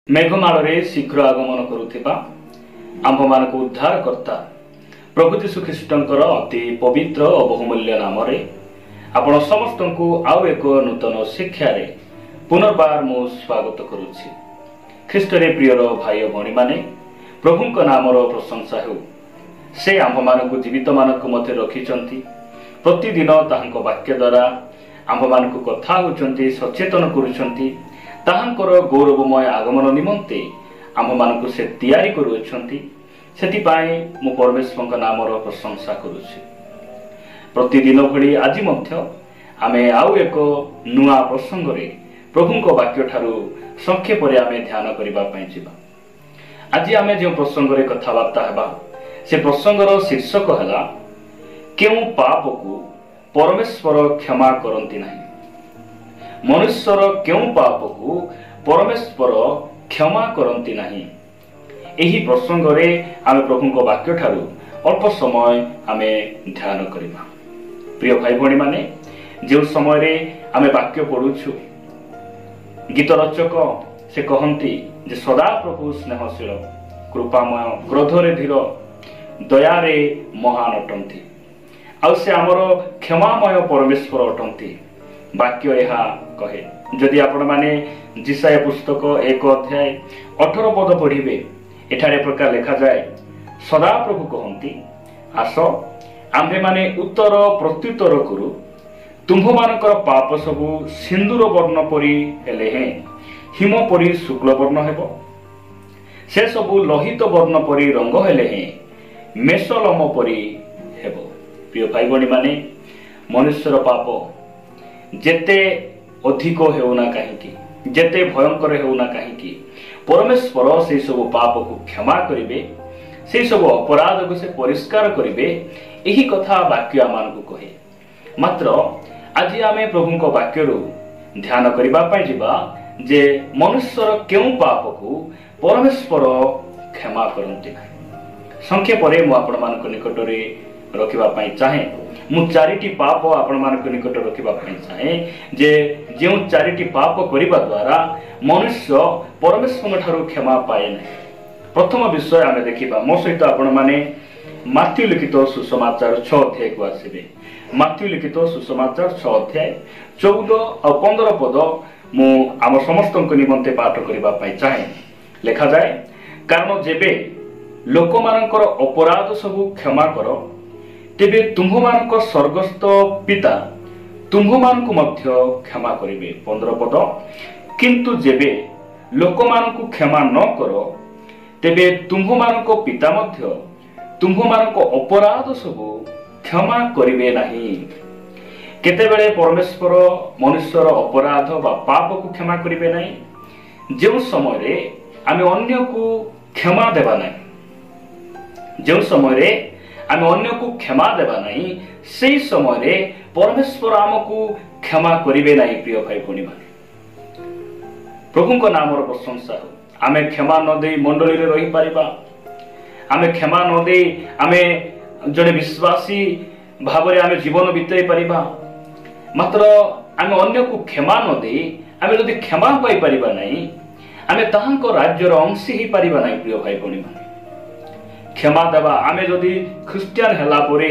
मेघमाଳରେ शीघ्र आगमन करुथिबा आम्भमानकु उद्धार करता प्रभु यीशु ख्रीष्टंकर अति पवित्र और बहुमूल्य नाम आपण समस्तंकु आउ एक नूतन शिक्षा रे पुनर्बार मु स्वागत करुछि। ख्रीष्ट रे प्रियर भाई भणी माने प्रभुंक नामर प्रशंसा हो। से आम्भमानकु जीवित मानकु मध्य रखिचंती। प्रतिदिन ताहांक वाक्य द्वारा आम्भमानकु कथा होचंती, सचेतन करूचंती। ताहांकर गौरवमय आगमन निमंते आम्भमानकु से तैयारी करूछंती। सेतिपाई मु परमेश्वरक नामर प्रशंसा करूछि। प्रतिदिन भली आज मध्य आमे आउ एक नुआ प्रसंग रे प्रभुंक वाक्य ठारू संक्षेप रे आमे ध्यान करिबा पई जिबा। आज आमे जे प्रसंग रे कथाबार्ता हेबा से प्रसंगर शीर्षक हला केउ पाप को परमेश्वर क्षमा करंती नाही। मनुष्यर केउ पाप को परमेश्वर क्षमा करंती नाही। एही प्रसंग रे आमे प्रभुंक वाक्य ठारू अल्प समय आमे ध्यान करिबा। प्रिय भाई भणी माने जो समय रे आमे वाक्य पढुछु गीत रचक से कहंती जे सदा प्रभु स्नेहशील कृपामय क्रोधरे धीर दया रे महान अटंती। आ से आमर क्षमामय परमेश्वर अटंती। वाक्य यह कहे जदि आपण माने जिसाया पुस्तक 1 अध्याय 18 पद पढ़िबे एठारे प्रकार लिखा जाए, सदा प्रभु कहंती आस आम्भे माने उत्तर प्रत्युत्तर करू। तुम्भ मानकर पाप सबु सिंदूर वर्ण परी हेले हे हिम परी शुक्ल वर्ण हेबो। से सबु लोहित वर्ण परी रंग हेले हे मेषलम परी हेबो। प्रिय भाई भणी माने मनुष्यर पाप जेते अधिक हेउना काहेकि, जेते भयंकर हेउना काहेकि, परमेश्वर से सब पाप को क्षमा करिवे, से सब अपराध को से परिष्कार करिवे। एही कथा वाक्य आमानकु कहे। मात्र आज आमे प्रभुंक वाक्य रु ध्यान करिबा पई जिबा जे मनुष्यर केउ पाप को परमेश्वर क्षमा करंती नाही। संक्षेप रे मु आपण मानक निकट रे रखिबा पई चाहे। मु चारिटी पाप आपण मानक निकट रखिबा पई चाहे जे जेउ चारिटी पाप करिबा द्वारा मनुष्य परमेश्वर ठारू क्षमा पाए नै। प्रथम विषय आमे देखिबा। मो सहित आपण माने माथ्यू लिखित सुसमाचार 6 अध्याय को आसीबे। माथ्यू लिखित सुसमाचार 6 अध्याय 14 और 15 पद मु आम समस्तक निमंते पाठ करिबा पई चाहे। लिखा जाए, कारण जेबे लोक मानकर अपराध सब क्षमा करो तेबे तुम्भ मानक स्वर्गस्थ पिता तुम्भ मानक मध्य क्षमा करिवे। 15 पद, किंतु जेबे लोक मानक क्षमा न करो तेबे तुम्भ मानक पिता मध्य तुम्भ मानक अपराध सब क्षमा करिवे नाही। केतेबेले परमेश्वर मनुष्यर अपराध बा पाप को क्षमा करिवे नाही जो समय रे आमे अन्य को क्षमा देबा नाही। जो समय रे आमे अन्य को क्षमा देबा नहीं से समय रे परमेश्वर आमको क्षमा करिवे नहीं। प्रिय भाई भणी माने प्रभुंक नामर प्रशंसा हो। आमे क्षमा न दे मंडली रे रही परिबा। आमे क्षमा न दे आमे जने विश्वासी भावरे आमे जीवन बिताई परिबा। मात्र आमे अन्य को क्षमा न दे आमे जदि क्षमा पाई परिबा नहीं आमे ताहांक राज्यर अंशी ही परिबा नहीं। प्रिय भाई भणी माने क्षमा देवा आमे जदि ख्रिस्टियन हला परे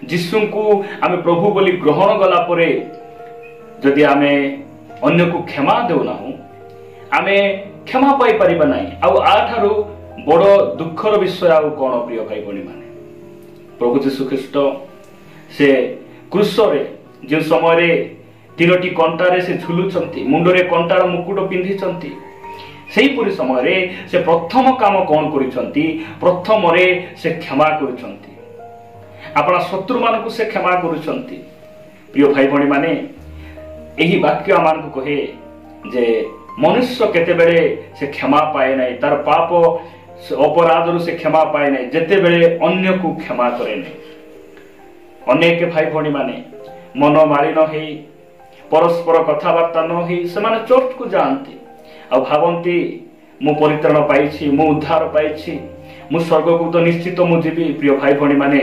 जीसु को आमे प्रभु बोली ग्रहण गला परे जदि आमे अन्य को क्षमा देउ ना आमे क्षमा पाई परिबा नाही। आ आठारु बड़ दुखर विषय आ कोन प्रिय भाई भणी माने प्रभु यीशु ख्रीष्ट से क्रूस रे जे समय रे 3टी कंटारे से झुलुचंती, मुंडरे कंटार मुकुट पिंधिचंती, सेहीपरि समय रे से प्रथम काम कौन करिसंती? प्रथम रे से क्षमा करिसंती। आपना शत्रु मानकु से क्षमा करिसंती। प्रिय भाई भणी माने एही वाक्य आमानकु कहे जे मनुष्य केते बेले से क्षमा पाए नै, तार पाप अपराध रु से क्षमा पाए नै जेते बेले अन्य को क्षमा करे नै। अनेक भाई भणी माने मन मालिन हेई परस्पर कथाबार्ता न हेई सेमाने चर्च को जानती आ भावंती मु परित्राण पाइछि, मु उद्धार पाइछि, मु स्वर्ग को तो निश्चित मु जीवी। प्रिय भाई भणी माने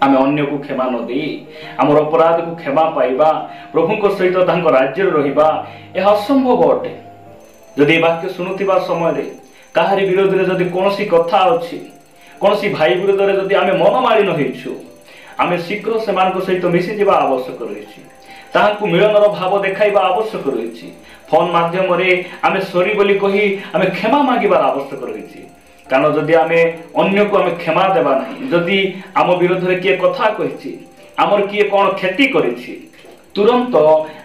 आमे अन्य को क्षमा न दे आमर अपराध को क्षमा पाइबा, प्रभु को सहित तांको राज्य रहिबा यह असंभव अटे। जदि वाक्य शुणुवा समय काहारी विरोध में जदि कौन कथा अच्छी कौन भाई विरोध में जदि आम मनमालिन होइछु आम शीघ्र से सहित मिशीजा आवश्यक रही मिलनर भाव देखाइबा आवश्यक रही फोन माध्यम आम सरी बोली कही आम क्षमा मागिबार आवश्यक रही कारण जदि आम अन्य को आम क्षमा देवा नहीं जदि आम विरोध में किए कथा कही आमर किए कौन क्षति करिछि तुरंत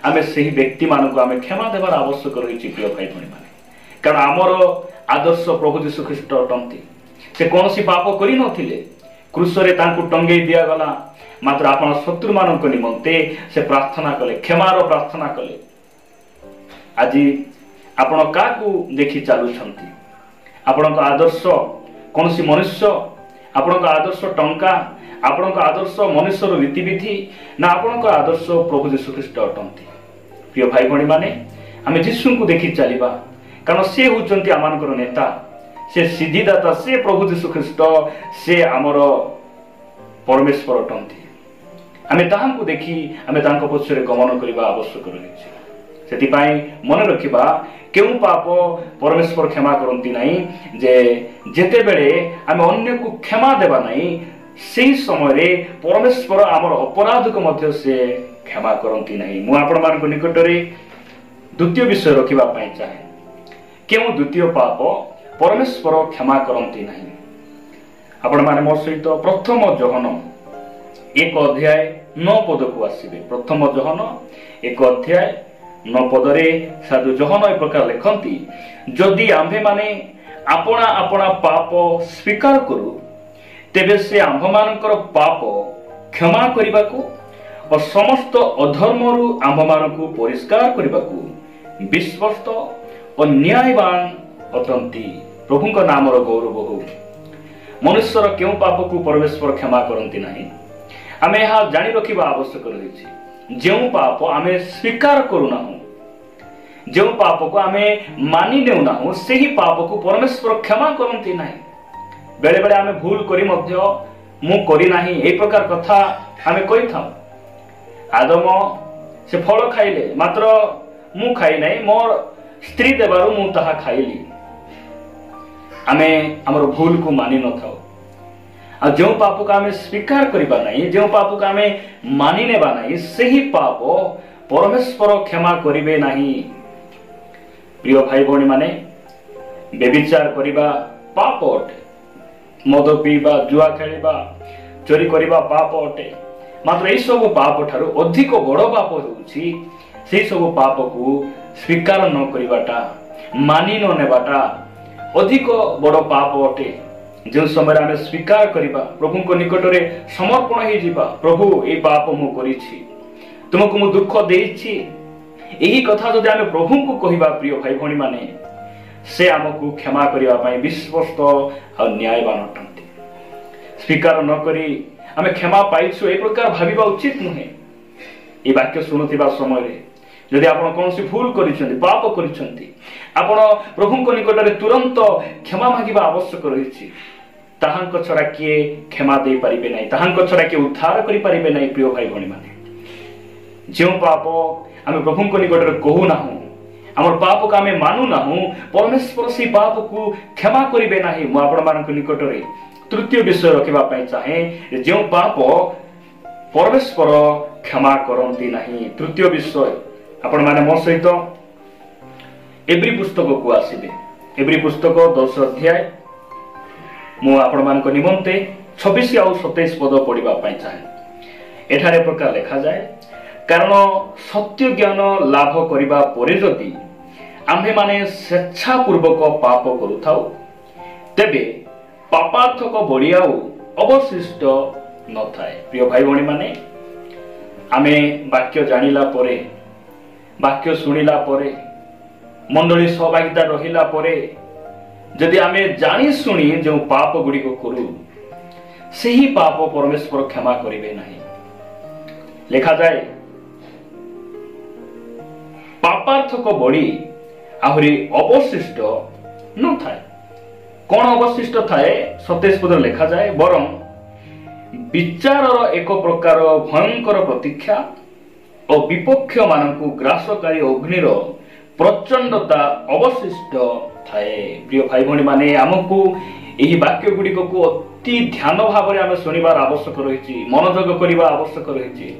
आम से व्यक्ति मानक आम क्षमा देवार आवश्यक रही प्रिय भाई भाई मैंने कारण आमर आदर्श प्रभु यीशु ख्रीष्ट अटंती से कौन पाप करि नथिले क्रूसरे तांकु टंगई दिया गला मात्र आपण शत्रु मानक निमंते से प्रार्थना कले क्षमार प्रार्थना कले आज आपण काकू देखि चालुछंती आपण आदर्श कौन मनुष्य आपण आदर्श टंका आपण आदर्श मनुष्यर रीतिविधि ना आपण आदर्श प्रभु यीशु ख्रीष्ट अटंती प्रिय भाई भाई माने आम यीशु को देखि चलिबा कारण से होचंती आमानकर नेता से सिद्धिदाता से प्रभु यीशु ख्रीष्ट से आमर परमेश्वर अटंती आमे ताहांकु देखि आमे तांको पछरे गमन करिबा आवश्यक रहिछि सेतिपाई मन रखिबा केउ पाप परमेश्वर क्षमा करंती नाही जे जेते बेले आमे अन्य को क्षमा देबा नाही सेही समय रे परमेश्वर आमर अपराध को मध्य से क्षमा करंती नाही मु आपण मानको निकटरे द्वितीय विषय रखिबा पई चाहे केउ द्वितीय पाप परमेश्वर क्षमा करंती नाही आपण माने मोर सहित प्रथम जोहन 1 अध्याय 9 पद को आसीबे प्रथम जोहन 1 अध्याय 9 पदरे साधु जोहन ए प्रकार लिखंती जदि आम्भे माने आपणा आपणा पाप स्वीकार करू तेबे से आम्भ मानकर पाप क्षमा करिबाकू और समस्त अधर्मरु आम्भ मानकू परिष्कार करिबाकू विश्वस्त और न्यायवान अटंती प्रभु का नाम गौरव हो मनुष्यर क्यों पाप को परमेश्वर क्षमा करती नहीं आम यह जानी रखा आवश्यक रही जो पाप आम स्वीकार करूना जो पाप को आम मानि नेउना से ही पाप को परमेश्वर क्षमा करती नहीं बेले बेले आम भूल करी मध्य मु करी नाही ए प्रकार कथा आम कही था आदम से फल खाइले मात्र मु खाई नहीं मोर स्त्री देबारु मु ताहा खाइली आमे हमर भूल को मानि न थाओ आ जो पाप को आमे स्वीकार करिबा नहीं जो पाप को आमे मानि नेबा नहीं सही पाप परमेश्वर क्षमा करिवे नहीं प्रिय भाई भौणी माने बेविचार करिबा पाप अटे मद पीबा जुआ खेलिबा चोरी करिबा पाप अटे मात्र ए सब पाप ठारू अधिक बड़ पाप होउछि से सब पाप को स्वीकार न करिबाटा मानि न नेबाटा अधिक बड़ पाप अटे जो समय आम स्वीकार करिबा प्रभु को निकट रे समर्पण हो जिबा प्रभु ए पाप मु करिछि तुमको मु दुख देइछि एही कथा जदि आम प्रभु को कहिबा प्रिय भाई भौणी माने से आमको क्षमा करिबा पई विश्वस्त आ न्यायवान अटंती स्वीकार न करी आम क्षमा पाइछु ए प्रकार भाबिबा उचित नुहे ए वाक्य सुनुथिबा समय रे जदि आपण कौन सी भूल करिसेंती पाप करिसेंती आपण प्रभु को निकट रे तुरंत क्षमा मागिबा आवश्यक रहिछि ताहांक छडा किए क्षमा दे परिबे नै ताहांक छडा किए उद्धार करि परिबे नै प्रिय भाई भौणी माने जो पाप आमे प्रभु को निकट रे कहू नाहु हमर पाप को आमे मानु नाहु परमेश्वर से पाप को क्षमा करिबे नाही मु आपण मानक निकट रे तृतीय विषय रखिबा पई चाहे जो पाप परमेश्वर क्षमा करंती नाही तृतीय विषय आपण माने मोर सहित एब्री पुस्तक को आसीबे एब्री पुस्तक 10 अध्याय मु आपण मानक निमंते 26 और 27 पद पढ़िबा पई चाहे एठारे प्रकार लिखा जाए कारण सत्य ज्ञान लाभ करिबा परे जदि आम्भे माने स्वेच्छा पूर्वक पाप करूथाउ तेबे पापार्थक बड़ियाउ अवशिष्ट न थाए प्रिय भाई भौणी माने आमे वाक्य जानिला परे वाक्य शुणिला परे मंडली सहभागिता रहिला परे जदि आमे जानी शुणी जो पाप गुड़ी को करू से ही पाप परमेश्वर क्षमा करिवे नहीं लिखा जाए पापार्थक बड़ी आहरी अवशिष्ट न थाए कौन अवशिष्ट थाए 27 पद लिखा जाए बरं विचारर एक प्रकार भयंकर प्रतीक्षा और विपक्ष मानकु ग्रासकारी अग्निर प्रचंडता अवशिष्ट थाए। प्रिय भाई भणी माने आमको यही वाक्य गुड़िक को अति ध्यान भाव में शुणवार आवश्यक रही, मनोयोग करने आवश्यक रही,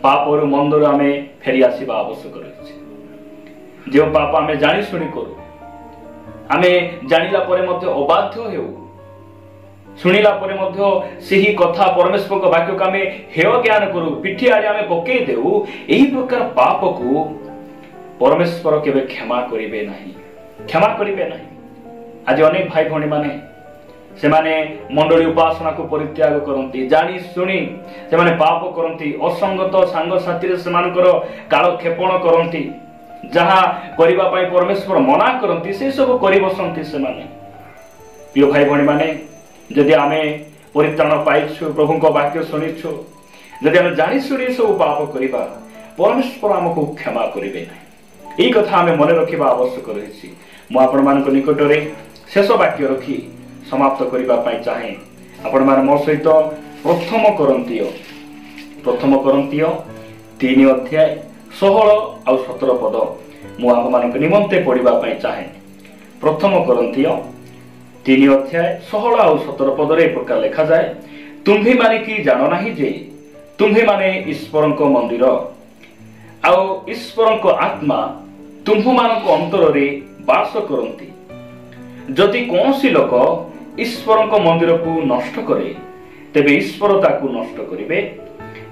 पापर मंदर आम फेरी आसवा आवश्यक रही। जो पाप आम जानी शुणी करू, आम जानिला परे मध्य अबाध्य हो, शुणिला परे मध्य सही कथा परमेश्वर वाक्य को आम हेय ज्ञान करू, पिठी आड़े आम पकई देऊ, यही प्रकार पाप को परमेश्वर केबे क्षमा करिबे नाही, क्षमा करिबे नाही। आज अनेक भाई भणी माने से माने मंडली उपासना को परित्याग करती, जानी शुणी से माने पाप करती, असंगत सांग साथी रे सेमानकर कालक्षेपण करती, जहा करिबा पई परमेश्वर मना करती से सब करि बसंती से माने। प्रिय भाई भणी माने जदि आमे परित्राण पाइछु, प्रभु को वाक्य सुनिछु, जदि आमे जानी शुणी सब पाप करिबा, परमेश्वर हमको क्षमा करिबे नाही। यही कथा आम मन रखा आवश्यक रही। मुझे निकट में शेष वाक्य रखी समाप्त करने चाहे। आपण मैंने मो सहित प्रथम करंतीय 3 अध्याय 16 और 17 पद मुझे निमंते पढ़ाई चाहे। प्रथम करंतीय 3 अध्याय 16 और 17 पद एक प्रकार लिखा जाए, तुम्हें माने कि जान ना जे तुम्हें माने ईश्वर मंदिर आउ ईश्वर आत्मा तुम्भ मानक अंतर रे बास करती। जदि कौन सी लोक ईश्वर मंदिर को नष्ट करे तेबे ईश्वर ताकू नष्ट करिवे,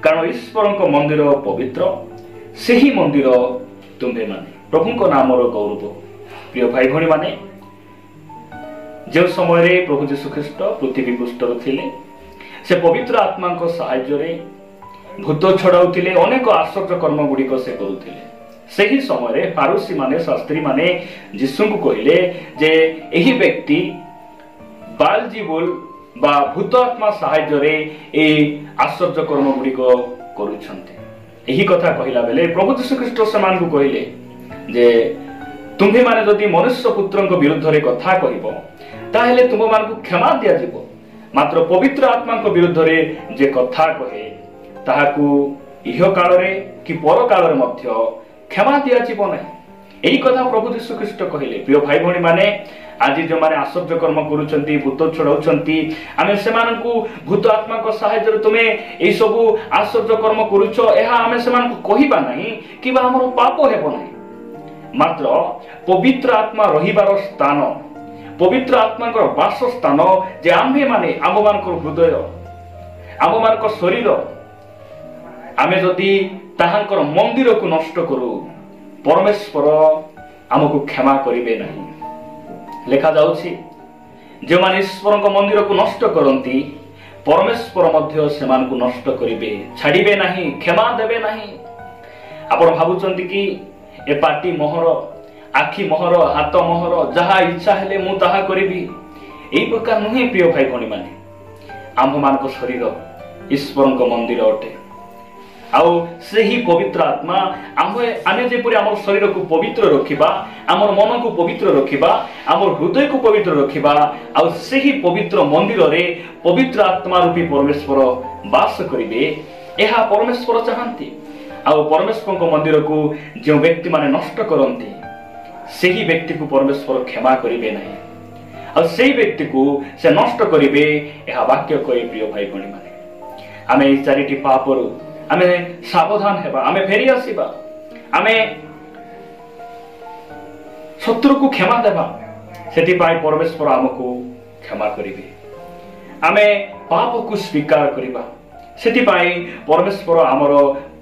कारण ईश्वर मंदिर पवित्र, सेही मंदिर तुम्भे माने। प्रभु को नाम गौरव। प्रिय भाई भणी माने जो समय रे प्रभु यीशु ख्रीष्ट पृथ्वी पृष्ठर थिले, से पवित्र आत्मा को सहायता रे भूत छड़ाउथिले, अनेक आश्चर्य कर्म गुड़िक से करुथिले। सही समय रे फारूसी माने शास्त्री माने यीशु को कहले जे एही व्यक्ति बालजीबुल बा भूत आत्मा सहायता रे ए आश्चर्य कर्म गुड़िक करुछन्ते। एही कथा कहला बेले प्रभु यीशु ख्रीष्ट समान को कहले जे तुम्हे माने जदि मनुष्य पुत्रक विरुद्ध रे कथा कहिबो ताहेले तुम मान को क्षमा दिया जिवो, मात्र पवित्र आत्मा को विरुद्ध रे जे कथा कहे ताहाकू इह काल रे कि पर काल रे मध्य क्षमा दिया जीव ना। यही कथा प्रभु यीशु ख्रीष्ट कहले। प्रिय भाई भणी माने आज जो माने आश्चर्य कर्म करूछंती, भूत छड़ाउछंती, आमे सेमान को भूत आत्मा को सहायता तुमे एई सब आश्चर्य कर्म करूछ, एहा आमे सेमान को कहिबा नाही कि बा हमर पाप हेबो नाही, मात्र पवित्र आत्मा रहिबार स्थान, पवित्र आत्मा को वास स्थान जे आम्भे माने आम मानकर हृदय, आम मानकर शरीर आमे जदि ताहांकर मंदिर को नष्ट करू, परमेश्वर आमको क्षमा करिवे नहीं। लिखा जाउछि जो माने ईश्वर मंदिर को नष्ट करती, परमेश्वर मध्य सेमान को नष्ट करिवे, छाड़िबे नहीं, क्षमा देबे नहीं। आपण भाबुचंती कि ए पाटी मोहर, आखि मोहर, हाथ मोहर, जहा इच्छा हेले मु ताहा करिबी, एई प्रकार नुहे। प्रिय भाई भणी माने आम्भ मानक शरीर ईश्वर मंदिर अटे, आउ सही पवित्र आत्मा आमे जेपरि आम शरीर को पवित्र रखिबा, आमर मन को पवित्र रखिबा, आमर हृदय को पवित्र रखिबा, आउ सही पवित्र मंदिर रे पवित्र आत्मा रूपी परमेश्वर वास करिवे, एहा परमेश्वर चाहंती। आउ परमेश्वर को मंदिर को जो व्यक्ति माने नष्ट करंती, सही व्यक्ति को परमेश्वर क्षमा करिवे नहीं, आउ सही व्यक्ति को से नष्ट करिवे, एहा वाक्य कहे। प्रिय भाई भणी माने आमे ई चारिटी पापरु आमे सावधान हेबा, आमे फेरी आसीबा, आमे शत्रु को क्षमा देबा, सेति पाई परमेश्वर हमको क्षमा करिवे। आमे पाप को स्वीकार करिबा, सेति पाई परमेश्वर हमर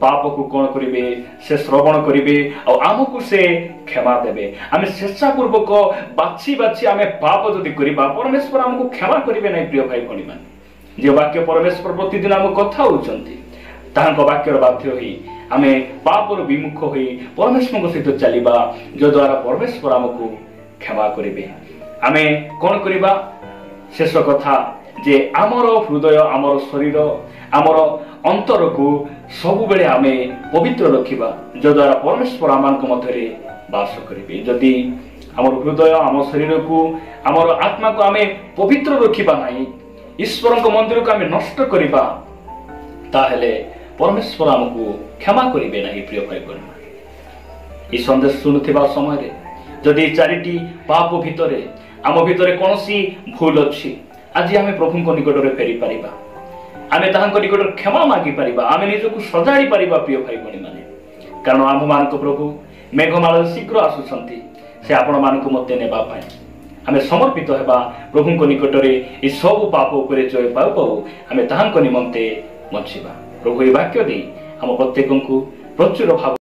पाप को कोन करिवे, से श्रवण करिवे और हमको से क्षमा देबे। आमे स्वेच्छापूर्वक बाछि बाछि आमे पाप जदि करिबा, परमेश्वर हमको क्षमा करिवे नै। प्रिय भाई भणी माने जे वाक्य परमेश्वर प्रतिदिन हम कथा होउचंती, ताहांको वाक्यर बाध्य होई आमे पापर विमुख होई परमेश्वर को सहित चलिबा, जो द्वारा परमेश्वर हमको क्षमा करिवे। आमे कोन करिबा, शेष कथा जे आमर हृदय, आमर शरीर, आमर अंतर को सब बेले आमे पवित्र रखिबा, जो द्वारा परमेश्वर आमान को मध्यरे वास करिवे। जदि आमर हृदय, आम शरीर को, आमर आत्मा को आमे पवित्र रखिबा नाही, ईश्वर को मंदिर को आमे नष्ट करिबा, ताहेले परमेश्वर हमको क्षमा करिवे नहीं। प्रिय भाई बहन এই সন্দেশ শুণुवा समय जदि चारिटी पाप भितरे आम भितरे कौन भूल अच्छी आज आम प्रभु निकट में फेरी पारिबा आम निकट क्षमा मागी पारिबा आम निजक सजाड़ी पारिबा प्रिय भाई भणी माने कारण आम मान प्रभु मेघमाल शीघ्र आसुंट से आपण मान मत नेबा आम समर्पित होगा प्रभु निकट में सब पाप उपर जय पाऊ पाऊ आम निमंते बंचिबा प्रभु ये वाक्य दे आम प्रत्येक प्रचुर भाव